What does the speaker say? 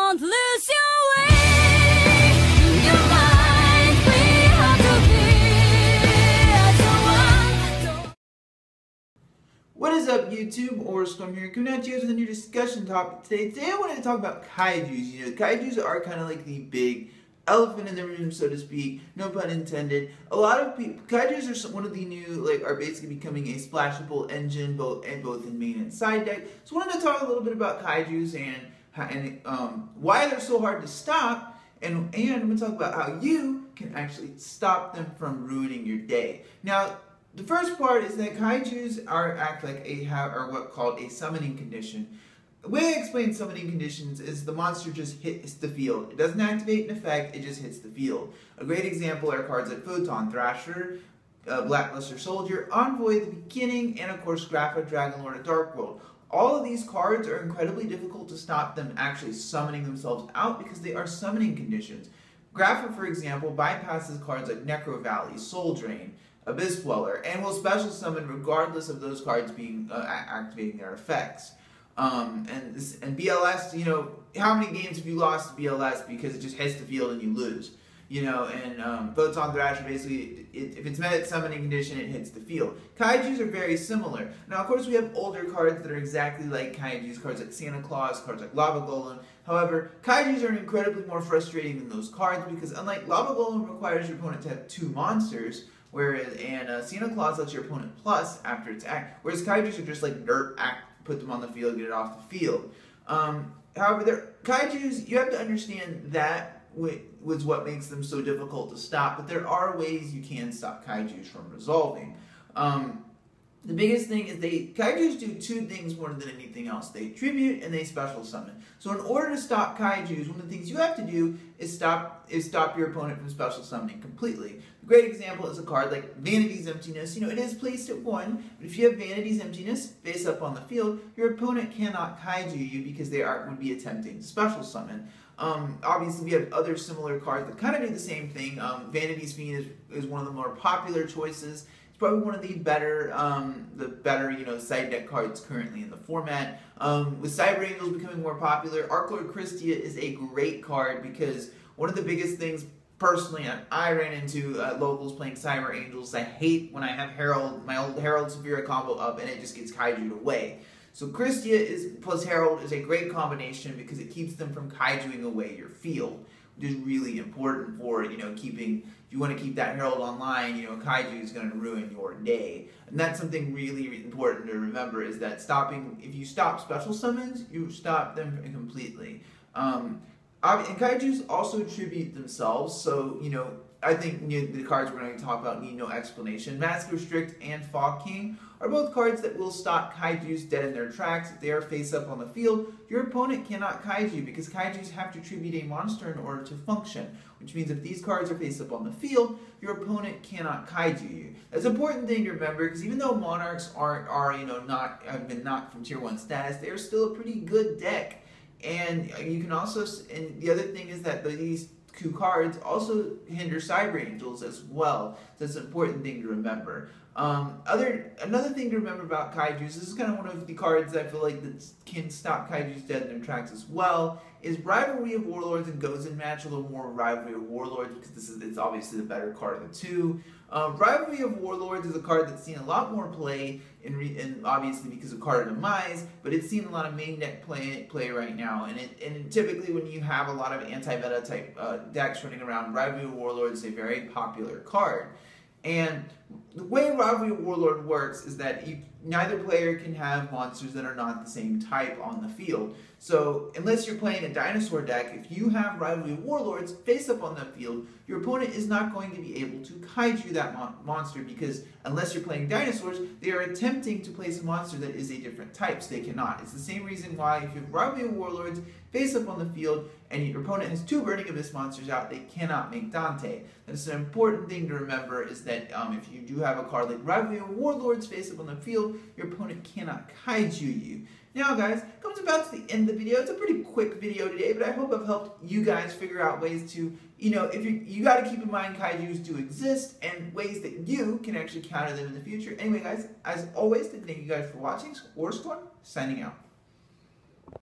Don't lose your way. Your mind, we have to be as one. What is up, YouTube? Storm here, coming at you with a new discussion topic today. Today I wanted to talk about kaijus. You know, kaijus are kind of like the big elephant in the room, so to speak. No pun intended. A lot of people, kaijus are one of the new, are basically becoming a splashable engine, both in main and side deck. So I wanted to talk a little bit about kaijus and why they're so hard to stop, and I'm going to talk about how you can actually stop them from ruining your day. Now, the first part is that kaijus act like what called a summoning condition. The way I explain summoning conditions is the monster just hits the field. It doesn't activate an effect, it just hits the field. A great example are cards like Photon, Thrasher, Blackluster Soldier, Envoy at the beginning, and of course Grapha, Dragonlord, and Dark World. All of these cards are incredibly difficult to stop them actually summoning themselves out because they are summoning conditions. Grapha, for example, bypasses cards like Necro Valley, Soul Drain, Abyss Dweller, and will special summon regardless of those cards being activating their effects. And BLS, you know, how many games have you lost to BLS because it just hits the field and you lose? You know, and Photon Thrasher, basically, if it's met at summoning condition, it hits the field. Kaijus are very similar. Now, of course, we have older cards that are exactly like Kaijus, cards like Santa Claus, cards like Lava Golem. However, Kaijus are incredibly more frustrating than those cards because unlike Lava Golem requires your opponent to have 2 monsters, whereas Santa Claus lets your opponent plus after its act, whereas Kaijus are just like dirt act, put them on the field, get it off the field. However, Kaijus, you have to understand that was what makes them so difficult to stop, but there are ways you can stop Kaijus from resolving. The biggest thing is Kaijus do 2 things more than anything else. They tribute and they special summon. So in order to stop Kaijus, one of the things you have to do is stop your opponent from special summoning completely. A great example is a card like Vanity's Emptiness. You know, it is placed at 1, but if you have Vanity's Emptiness face up on the field, your opponent cannot Kaiju you because they would be attempting to special summon. Obviously, we have other similar cards that kind of do the same thing. Vanity's Fiend is one of the more popular choices. It's probably one of the better side deck cards currently in the format. With Cyber Angels becoming more popular, Archlord Christia is a great card because one of the biggest things, personally, I ran into locals playing Cyber Angels. I hate when I have Herald, my old Herald Saphira combo up, and it just gets Kaiju'd away. So Christia plus Herald is a great combination because it keeps them from Kaijuing away your field, which is really important for, you know, keeping, if you want to keep that Herald online, you know, Kaiju is going to ruin your day. And that's something really important to remember is that if you stop special summons, you stop them completely. And Kaijus also tribute themselves, so, you know, I think the cards we're going to talk about need no explanation. Mask Restrict and Fog King are both cards that will stop Kaijus dead in their tracks. If they are face up on the field, your opponent cannot Kaiju because Kaijus have to tribute a monster in order to function, which means if these cards are face up on the field, your opponent cannot Kaiju you. That's an important thing to remember because even though Monarchs have been knocked from Tier 1 status, they are still a pretty good deck. And you can also, and the other thing is that these 2 cards also hinder Cyber Angels as well. So that's an important thing to remember. Another thing to remember about Kaijus, this is kind of one of the cards that I feel like that can stop Kaijus dead in their tracks as well, is Rivalry of Warlords and Gozen match. A little more Rivalry of Warlords because it's obviously the better card of the 2. Rivalry of Warlords is a card that's seen a lot more play, and obviously because of card demise, but it's seen a lot of main deck play right now. And typically when you have a lot of anti-meta type decks running around, Rivalry of Warlords is a very popular card. And the way Rivalry of Warlord works is that neither player can have monsters that are not the same type on the field. So unless you're playing a dinosaur deck, if you have Rivalry of Warlords face up on the field, your opponent is not going to be able to Kaiju that monster because unless you're playing dinosaurs, they are attempting to place a monster that is a different type, so they cannot. It's the same reason why if you have Rivalry of Warlords face up on the field and your opponent has 2 Burning Abyss monsters out, they cannot make Dante. That's an important thing to remember is that if you do have a card like Rivalry of Warlords face up on the field, your opponent cannot Kaiju you. Now guys, comes about to the end of the video. It's a pretty quick video today, but I hope I've helped you guys figure out ways to, you know, if you got to keep in mind Kaijus do exist and ways that you can actually counter them in the future. Anyway guys, as always, thank you guys for watching. Storm signing out.